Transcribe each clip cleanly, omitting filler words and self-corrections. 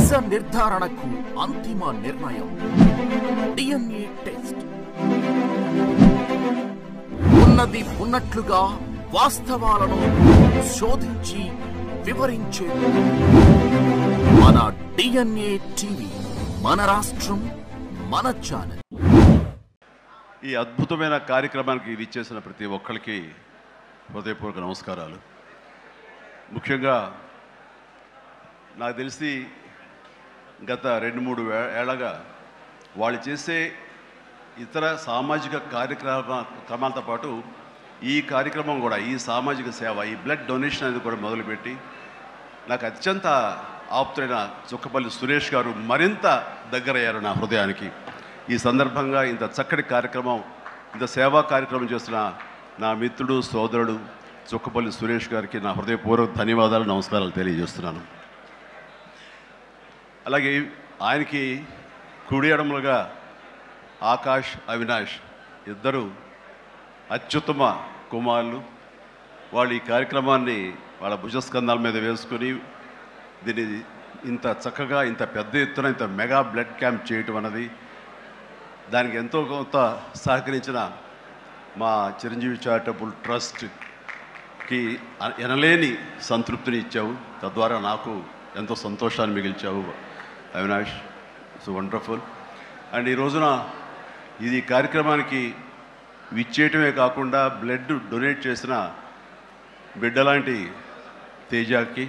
నిజ నిర్ధారణకు అంతిమ నిర్ణయం డిఎన్ఏ టెస్ట్. ఉన్నది ఉన్నట్లుగా వాస్తవాలను శోధించి వివరించే మన డిఎన్ఏ టీవీ, మన రాష్ట్రం, మన ఛానల్. ఈ అద్భుతమైన కార్యక్రమానికి విచ్చేసిన ప్రతి ఒక్కరికి హృదయపూర్వక నమస్కారాలు. ముఖ్యంగా నాకు తెలిసి గత 2-3 ఏళ్ళగా వాళ్ళు చేసే ఇతర సామాజిక కార్యక్రమాలతో పాటు ఈ కార్యక్రమం కూడా, ఈ సామాజిక సేవ, ఈ బ్లడ్ డొనేషన్ అనేది కూడా మొదలుపెట్టి నాకు అత్యంత ఆప్తుడైన చుక్కపల్లి సురేష్ గారు మరింత దగ్గరయ్యారు నా హృదయానికి. ఈ సందర్భంగా ఇంత చక్కటి కార్యక్రమం, ఇంత సేవా కార్యక్రమం చేస్తున్న నా మిత్రుడు, సోదరుడు చుక్కపల్లి సురేష్ గారికి నా హృదయపూర్వక ధన్యవాదాలు, నమస్కారాలు తెలియజేస్తున్నాను. అలాగే ఆయనకి కుడి ఎడమలుగా ఆకాష్, అవినాష్ ఇద్దరు అత్యుత్తమ కుమారులు. వాళ్ళు ఈ కార్యక్రమాన్ని వాళ్ళ భుజస్కంధాల మీద వేసుకొని దీన్ని ఇంత చక్కగా, ఇంత పెద్ద ఎత్తున, ఇంత మెగా బ్లడ్ క్యాంప్ చేయటం అన్నది, దానికి ఎంతో కొంత సహకరించిన మా చిరంజీవి చారిటబుల్ ట్రస్ట్కి ఎనలేని సంతృప్తిని ఇచ్చావు. తద్వారా నాకు ఎంతో సంతోషాన్ని మిగిల్చావు అవినాష్. So wonderful. అండ్ ఈ రోజున ఇది కార్యక్రమానికి విచ్చేయటమే కాకుండా బ్లడ్ డొనేట్ చేసిన బిడ్డలాంటి తేజాకి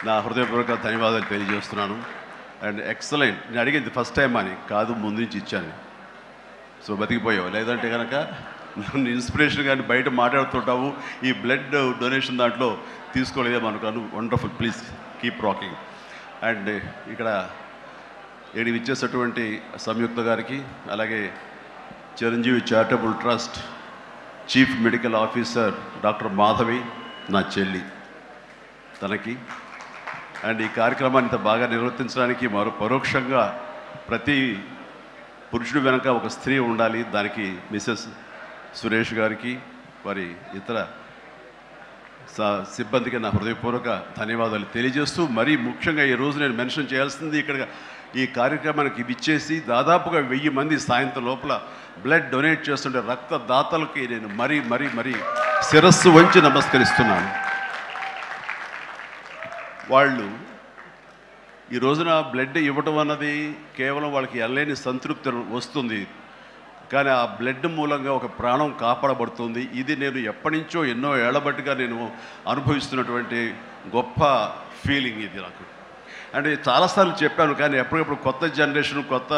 నా హృదయపూర్వక ధన్యవాదాలు తెలియజేస్తున్నాను. And excellent. నేను అడిగింది ఫస్ట్ టైం అని కాదు, ముందు నుంచి ఇచ్చాను. సో బతికిపోయావు. లేదంటే కనుక నన్ను ఇన్స్పిరేషన్ కానీ బయట మాట్లాడుతుంటావు, ఈ బ్లడ్ డొనేషన్ దాంట్లో తీసుకోలేదేమనుకోను. Wonderful. Please keep rocking. And ఇక్కడ ఏడి ఇచ్చేసినటువంటి సంయుక్త గారికి, అలాగే Chiranjeevi charitable trust chief medical officer doctor Madhavi, నా చెల్లి, తనకి, అండ్ ఈ కార్యక్రమాన్ని ఇంత బాగా నిర్వర్తించడానికి పరోక్షంగా ప్రతి పురుషుడు వెనక ఒక స్త్రీ ఉండాలి, దానికి మిసెస్ సురేష్ గారికి, వారి ఇతర సిబ్బందికి నా హృదయపూర్వక ధన్యవాదాలు తెలియజేస్తూ, మరీ ముఖ్యంగా ఈరోజు నేను మెన్షన్ చేయాల్సింది, ఇక్కడ ఈ కార్యక్రమానికి విచ్చేసి దాదాపుగా 1000 మంది సాయంత్రం లోపల బ్లడ్ డొనేట్ చేస్తుంటే రక్తదాతలకి నేను మరీ మరీ మరీ శిరస్సు వంచి నమస్కరిస్తున్నాను. వాళ్ళు ఈ రోజున బ్లడ్ ఇవ్వటం అన్నది కేవలం వాళ్ళకి ఎనలేని సంతృప్తి వస్తుంది, కానీ ఆ బ్లడ్ మూలంగా ఒక ప్రాణం కాపాడబడుతుంది. ఇది నేను ఎప్పటి నుంచో ఎన్నో ఏళ్లబట్టిగా నేను అనుభవిస్తున్నటువంటి గొప్ప ఫీలింగ్ ఇది నాకు. అంటే చాలాసార్లు చెప్పాను, కానీ ఎప్పటికప్పుడు కొత్త జనరేషన్, కొత్త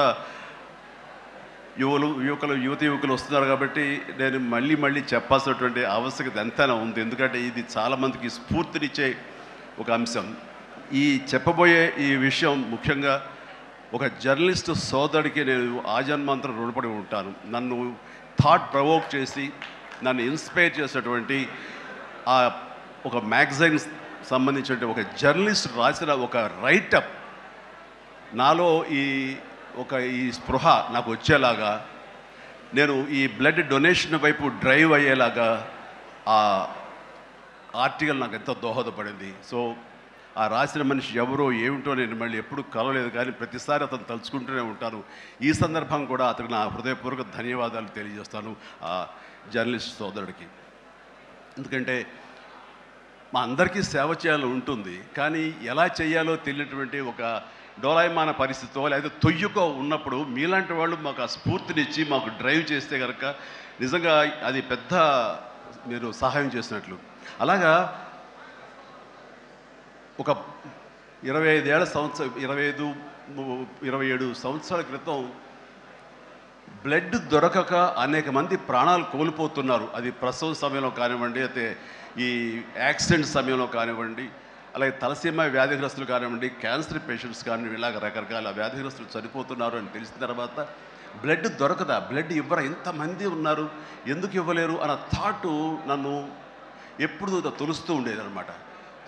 యువకులు వస్తున్నారు కాబట్టి నేను మళ్ళీ చెప్పాల్సినటువంటి ఆవశ్యకత ఎంతైనా ఉంది. ఎందుకంటే ఇది చాలామందికి స్ఫూర్తినిచ్చే ఒక అంశం. ఈ చెప్పబోయే ఈ విషయం ముఖ్యంగా ఒక జర్నలిస్ట్ సోదరుడికి నేను ఆజన్మాంతరం రుణపడి ఉంటాను. నన్ను థాట్ ప్రవోక్ చేసి నన్ను ఇన్స్పైర్ చేసినటువంటి ఆ ఒక మ్యాగజైన్ సంబంధించిన ఒక జర్నలిస్ట్ రాసిన ఒక రైటప్ నాలో ఈ స్పృహ నాకు వచ్చేలాగా, నేను ఈ బ్లడ్ డొనేషన్ వైపు డ్రైవ్ అయ్యేలాగా ఆ ఆర్టికల్ నాకు ఎంతో దోహదపడింది. సో ఆ రాసిన మనిషి ఎవరో ఏమిటో నేను మళ్ళీ ఎప్పుడు కలవలేదు, కానీ ప్రతిసారి అతను తలుచుకుంటూనే ఉంటాను. ఈ సందర్భం కూడా అతనికి నా హృదయపూర్వక ధన్యవాదాలు తెలియజేస్తాను ఆ జర్నలిస్ట్ సోదరుడికి. ఎందుకంటే మా అందరికీ సేవ చేయాలని ఉంటుంది, కానీ ఎలా చేయాలో తెలియనటువంటి ఒక డోలాయమాన పరిస్థితితో లేదా తొయ్యుకో ఉన్నప్పుడు మీలాంటి వాళ్ళు మాకు ఆ స్ఫూర్తినిచ్చి మాకు డ్రైవ్ చేస్తే కనుక నిజంగా అది పెద్ద మీరు సహాయం చేసినట్లు. అలాగా ఒక 27 సంవత్సరాల క్రితం బ్లడ్ దొరకక అనేక మంది ప్రాణాలు కోల్పోతున్నారు. అది ప్రసవం సమయంలో కానివ్వండి, అయితే ఈ యాక్సిడెంట్ సమయంలో కానివ్వండి, అలాగే తలసీమ వ్యాధిగ్రస్తులు కానివ్వండి, క్యాన్సర్ పేషెంట్స్ కానివ్వండి, ఇలాగ రకరకాల వ్యాధిగ్రస్తులు చనిపోతున్నారు అని తెలిసిన తర్వాత బ్లడ్ దొరకదా, బ్లడ్ ఇవ్వరా, ఎంతమంది ఉన్నారు, ఎందుకు ఇవ్వలేరు అన్న థాటు నన్ను ఎప్పుడు తొలుస్తూ ఉండేదన్నమాట.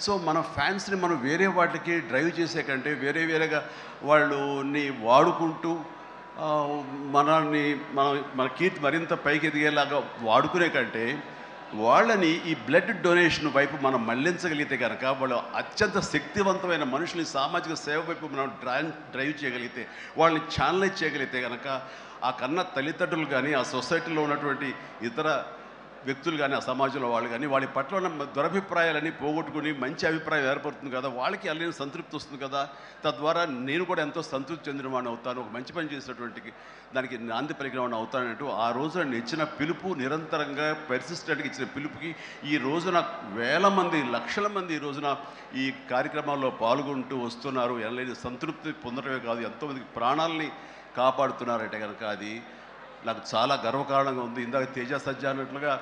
సో మన ఫ్యాన్స్ని మనం వేరే వాటికి డ్రైవ్ చేసే కంటే వేరేగా వాళ్ళని వాడుకుంటూ మన కీర్తి మరింత పైకి ఎదిగేలాగా వాడుకునే కంటే వాళ్ళని ఈ బ్లడ్ డొనేషన్ వైపు మనం మళ్లించగలిగితే కనుక వాళ్ళు అత్యంత శక్తివంతమైన మనుషుల్ని సామాజిక సేవ వైపు మనం డ్రైవ్ చేయగలిగితే, వాళ్ళని ఛానలైజ్ చేయగలిగితే కనుక ఆ కన్న తల్లిదండ్రులు కానీ, ఆ సొసైటీలో ఉన్నటువంటి ఇతర వ్యక్తులు కానీ, ఆ సమాజంలో వాళ్ళు కానీ వాళ్ళ పట్ల ఉన్న దురభిప్రాయాలని పోగొట్టుకుని మంచి అభిప్రాయం ఏర్పడుతుంది కదా, వాళ్ళకి అల్లని సంతృప్తి వస్తుంది కదా. తద్వారా నేను కూడా ఎంతో సంతృప్తి చెందిన వాడిని అవుతాను, ఒక మంచి పని చేసినటువంటి దానికి నాంది పలికిన వాడిని అవుతానంటూ ఆ రోజున ఇచ్చిన పిలుపు, నిరంతరంగా పెర్సిస్టెంట్గా ఇచ్చిన పిలుపుకి ఈ రోజున వేల మంది, లక్షల మంది ఈ రోజున ఈ కార్యక్రమాల్లో పాల్గొంటూ వస్తున్నారు. ఎనలేని సంతృప్తి పొందడమే కాదు, ఎంతోమందికి ప్రాణాలని కాపాడుతున్నారంటే కనుక అది నాకు చాలా గర్వకారణంగా ఉంది. ఇందాక తేజ సజ్జా అన్నట్లుగా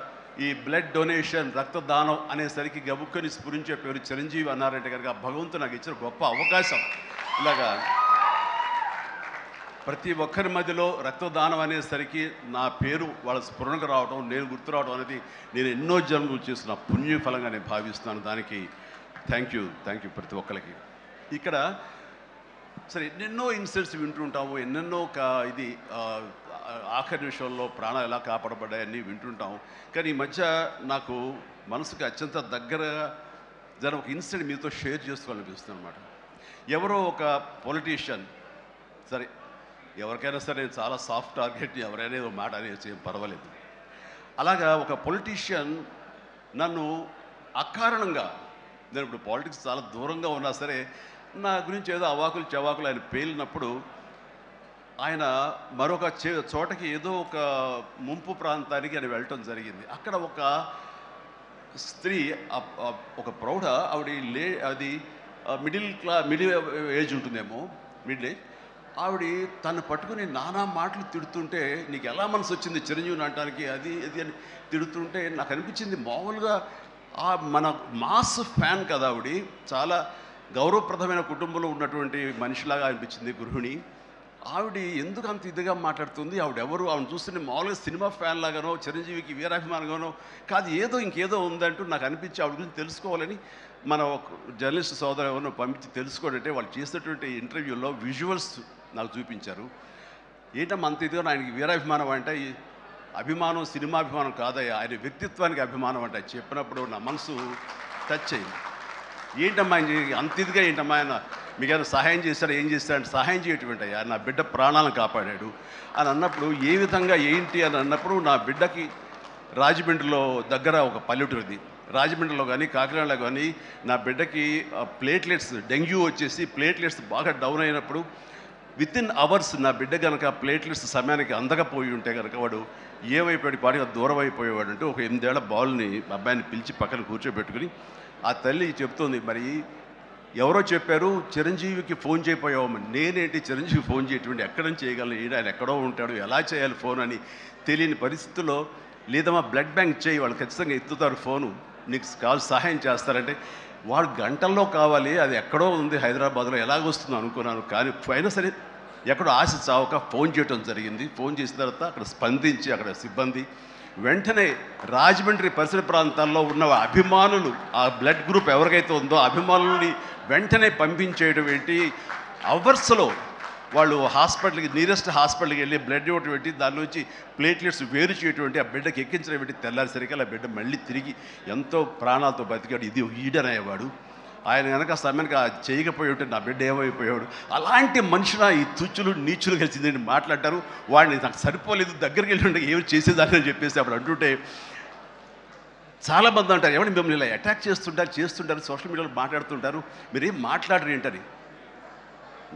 ఈ బ్లడ్ డొనేషన్, రక్తదానం అనేసరికి గబుక్కని స్ఫురించే పేరు చిరంజీవి అన్నారంటే కనుక భగవంతుడు నాకు ఇచ్చిన గొప్ప అవకాశం. ఇలాగా ప్రతి ఒక్కరి మధ్యలో రక్తదానం అనేసరికి నా పేరు వాళ్ళ స్ఫురణకు రావడం, నేను గుర్తు రావడం అనేది నేను ఎన్నో జన్మలు చేసిన పుణ్యఫలంగా నేను భావిస్తున్నాను. దానికి థ్యాంక్ యూ ప్రతి ఒక్కరికి. ఇక్కడ సరే ఎన్నెన్నో ఇన్సిడెంట్స్ వింటుంటాము, ఎన్నెన్నో ఇది ఆఖరి నిమిషంలో ప్రాణాలు ఎలా కాపాడబడ్డాయని వింటుంటాం. కానీ ఈ మధ్య నాకు మనసుకు అత్యంత దగ్గరగా జరిగిన ఒక ఇన్సిడెంట్ మీతో షేర్ చేసుకోవాలనిపిస్తుంది అనమాట. ఎవరో ఒక పొలిటీషియన్, సరే ఎవరికైనా సరే నేను చాలా సాఫ్ట్ టార్గెట్, ఎవరైనా ఏదో మాట అనేసి ఏం పర్వాలేదు. అలాగా ఒక పొలిటీషియన్ నన్ను అకారణంగా, నేను ఇప్పుడు పాలిటిక్స్ చాలా దూరంగా ఉన్నా సరే నా గురించి ఏదో అవాకులు చవాకులు ఆయన పేలినప్పుడు ఆయన మరొక చోటకి ఏదో ఒక ముంపు ప్రాంతానికి ఆయన వెళ్ళటం జరిగింది. అక్కడ ఒక స్త్రీ, ఒక ప్రౌఢ ఆవిడ అది మిడిల్ ఏజ్ ఉంటుందేమో, మిడిల్ ఏజ్ ఆవిడ తను పట్టుకుని నానా మాటలు తిడుతుంటే, నీకు ఎలా మనసు వచ్చింది చిరంజీవిని అనడానికి, అది అని తిడుతుంటే నాకు అనిపించింది మామూలుగా మన మాస్ ఫ్యాన్ కదా ఆవిడ, చాలా గౌరవప్రదమైన కుటుంబంలో ఉన్నటువంటి మనిషిలాగా అనిపించింది, గృహిణి. ఆవిడ ఎందుకు అంత ఇదిగా మాట్లాడుతుంది, ఆవిడెవరు, ఆవిడ చూస్తుంటే మామూలుగా సినిమా ఫ్యాన్ లాగానో చిరంజీవికి వీరాభిమానంగానో కాదు, ఇంకేదో ఉందంటూ నాకు అనిపించి ఆవిడ గురించి తెలుసుకోవాలని మన ఒక జర్నలిస్ట్ సోదరు ఎవరినో పంపించి తెలుసుకోవాలంటే వాళ్ళు చేసినటువంటి ఇంటర్వ్యూలో విజువల్స్ నాకు చూపించారు. ఏంటమ్మా అంత ఇదిగా ఆయనకి వీరాభిమానం అంటే, ఈ అభిమానం సినిమాభిమానం కాదయ్యా, ఆయన వ్యక్తిత్వానికి అభిమానం అంటే చెప్పినప్పుడు నా మనసు టచ్ అయింది. ఏంటమ్మా అంత ఇదిగా ఏంటమ్మా ఆయన మీకైనా సహాయం చేశాడు, ఏం చేశాడు, సహాయం చేయటువంటి అయ్యా నా బిడ్డ ప్రాణాలను కాపాడాడు అని అన్నప్పుడు, ఏ విధంగా ఏంటి అని అన్నప్పుడు, నా బిడ్డకి రాజమండ్రిలో దగ్గర ఒక పల్లెటూరుది, రాజమండ్రిలో కానీ కాకినాడలో కానీ నా బిడ్డకి ప్లేట్లెట్స్, డెంగ్యూ వచ్చేసి ప్లేట్లెట్స్ బాగా డౌన్ అయినప్పుడు వితిన్ అవర్స్ నా బిడ్డ కనుక ప్లేట్లెట్స్ సమయానికి అందకపోయి ఉంటే కనుక వాడు ఏమైపోయాడు, పాటిగా దూరం అయిపోయేవాడు. అంటే ఒక 8 ఏళ్ల బాలుని అబ్బాయిని పిలిచి పక్కన కూర్చోబెట్టుకుని ఆ తల్లి చెప్తుంది, మరి ఎవరో చెప్పారు చిరంజీవికి ఫోన్ చేయపోయావమ్మని. నేనేంటి చిరంజీవి ఫోన్ చేయటువంటి, ఎక్కడ నుంచి చేయగలను, ఆయన ఎక్కడో ఉంటాడు, ఎలా చేయాలి ఫోన్ అని తెలియని పరిస్థితుల్లో, లేదమ్మా బ్లడ్ బ్యాంక్ చేయి, వాళ్ళు ఖచ్చితంగా ఎత్తుతారు ఫోను, నీకు కావాలి సహాయం చేస్తారంటే, వాడు గంటల్లో కావాలి, అది ఎక్కడో ఉంది హైదరాబాద్లో, ఎలాగొస్తుందో అనుకున్నాను. కానీ అయినా సరే ఎక్కడో ఆశ చావక ఫోన్ చేయడం జరిగింది. ఫోన్ చేసిన తర్వాత అక్కడ స్పందించి అక్కడ సిబ్బంది వెంటనే రాజమండ్రి పరిసర ప్రాంతాల్లో ఉన్న అభిమానులు, ఆ బ్లడ్ గ్రూప్ ఎవరికైతే ఉందో అభిమానుల్ని వెంటనే పంపించేయడం ఏంటి, అవర్స్లో వాళ్ళు హాస్పిటల్కి, నియరెస్ట్ హాస్పిటల్కి వెళ్ళి బ్లడ్ ఇవ్వటం ఏంటి, దాని నుంచి ప్లేట్లెట్స్ వేరు చేయటువంటి, ఆ బిడ్డకి ఎక్కించడం ఏంటి, తెల్లారిసరికి ఆ బిడ్డ మళ్ళీ తిరిగి ఎంతో ప్రాణాలతో బతికాడు. ఇది ఈడనయ్యేవాడు. ఆయన కనుక సమయానికి చేయకపోయి ఉంటే నా బిడ్డ ఏమైపోయాడు. అలాంటి మనుషుల ఈ తుచ్చులు నీచులు కలిసిందని మాట్లాడతారు. వాడిని నాకు సరిపోలేదు, దగ్గరికి వెళ్ళి ఉంటే ఏమి చేసేదాన్ని చెప్పేసి అప్పుడు అంటుంటే చాలామంది అంటారు, ఏమని మిమ్మల్ని ఇలా అటాక్ చేస్తుంటారు సోషల్ మీడియాలో మాట్లాడుతుంటారు, మీరేం మాట్లాడరు ఏంటని.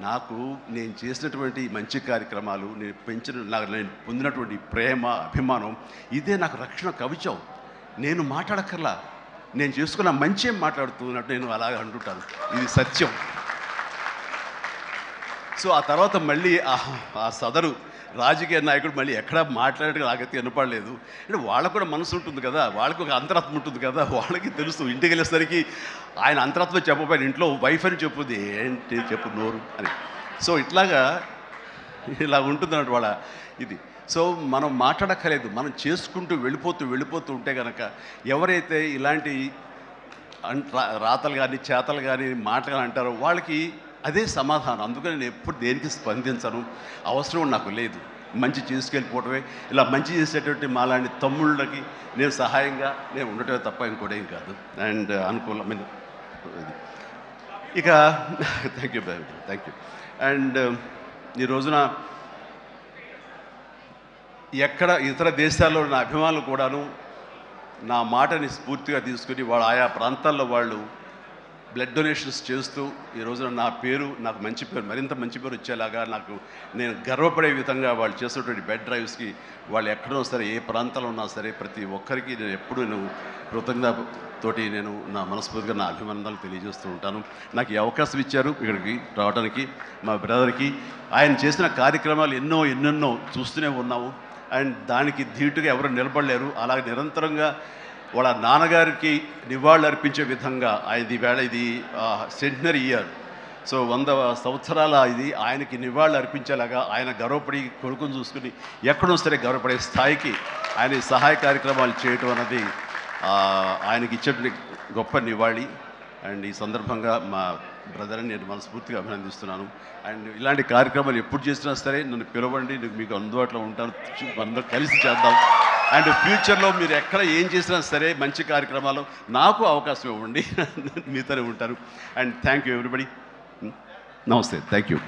నాకు నేను చేసినటువంటి మంచి కార్యక్రమాలు, నేను పొందినటువంటి ప్రేమ, అభిమానం, ఇదే నాకు రక్షణ కవచం. నేను మాట్లాడక్కర్లా, నేను చేసుకున్న మంచి మాట్లాడుతున్నట్టు నేను అలాగే అంటుంటాను, ఇది సత్యం. సో ఆ తర్వాత మళ్ళీ ఆ సదరు రాజకీయ నాయకుడు మళ్ళీ ఎక్కడా మాట్లాడేది నాకైతే వినపడలేదు. అంటే వాళ్ళకు కూడా మనసు ఉంటుంది కదా, వాళ్ళకి ఒక అంతరాత్మ ఉంటుంది కదా, వాళ్ళకి తెలుసు. ఇంటికి వెళ్ళేసరికి ఆయన అంతరాత్మ చెప్పబోయిన ఇంట్లో వైఫ్ అని చెప్పుద్ది, ఏంటి చెప్పు నోరు అని. సో ఇలా ఉంటుంది అన్నట్టు వాళ్ళ ఇది. సో మనం మాట్లాడక్కర్లేదు, మనం చేసుకుంటూ వెళ్ళిపోతూ ఉంటే కనుక ఎవరైతే ఇలాంటి రాతలు కానీ చేతలు కానీ మాటలు కానీ అంటారో వాళ్ళకి అదే సమాధానం. అందుకని నేను ఎప్పుడు దేనికి స్పందించను, అవసరం నాకు లేదు. మంచి చేసుకెళ్ళిపోవటమే. ఇలా మంచి చేసేటువంటి మాలాంటి తమ్ముళ్ళకి నేను సహాయంగా నేను ఉండటమే తప్ప ఇంకోటేం కాదు. అండ్ అనుకూలమైన ఇక థ్యాంక్ యూ అండ్ ఈ రోజున ఎక్కడ ఇతర దేశాల్లో ఉన్న అభిమానులు కూడాను నా మాటని స్ఫూర్తిగా తీసుకుని వాళ్ళ ఆయా ప్రాంతాల్లో వాళ్ళు బ్లడ్ డొనేషన్స్ చేస్తూ ఈ రోజున నా పేరు, నాకు మంచి పేరు, మరింత మంచి పేరు వచ్చేలాగా నాకు నేను గర్వపడే విధంగా వాళ్ళు చేసేటువంటి బెడ్ డ్రైవ్స్కి వాళ్ళు ఎక్కడో సరే ఏ ప్రాంతంలో ఉన్నా సరే ప్రతి ఒక్కరికి నేను ఎప్పుడు కృతజ్ఞతతోటి నేను నా మనస్ఫూర్తిగా నా అభిమానాలు తెలియజేస్తూ ఉంటాను. నాకు ఈ అవకాశం ఇచ్చారు ఇక్కడికి రావడానికి మా బ్రదర్కి. ఆయన చేసిన కార్యక్రమాలు ఎన్నెన్నో చూస్తూనే ఉన్నాము. అండ్ దానికి ధీటుగా ఎవరు నిలబడలేరు. అలాగే నిరంతరంగా వాళ్ళ నాన్నగారికి నివాళులు అర్పించే విధంగా ఆయనది వేళ ఇది సెంటనరీ ఇయర్. సో 100 సంవత్సరాల ఇది ఆయనకి నివాళులు అర్పించేలాగా ఆయన గర్వపడి కొడుకుని చూసుకుని ఎక్కడో సరే గర్వపడే స్థాయికి ఆయన సహాయ కార్యక్రమాలు చేయటం అన్నది ఆయనకి ఇచ్చేటువంటి గొప్ప నివాళి. అండ్ ఈ సందర్భంగా మా బ్రదర్ని నేను మనస్ఫూర్తిగా అభినందిస్తున్నాను. అండ్ ఇలాంటి కార్యక్రమాలు ఎప్పుడు చేసినా సరే నన్ను పిలవండి, మీకు అందుబాటులో ఉంటాను, అందరూ కలిసి చేద్దాం. అండ్ ఫ్యూచర్లో మీరు ఎక్కడ ఏం చేసినా సరే మంచి కార్యక్రమాలు నాకు అవకాశం ఇవ్వండి, మీతోనే ఉంటాను. And thank you everybody. నమస్తే, థ్యాంక్ యూ.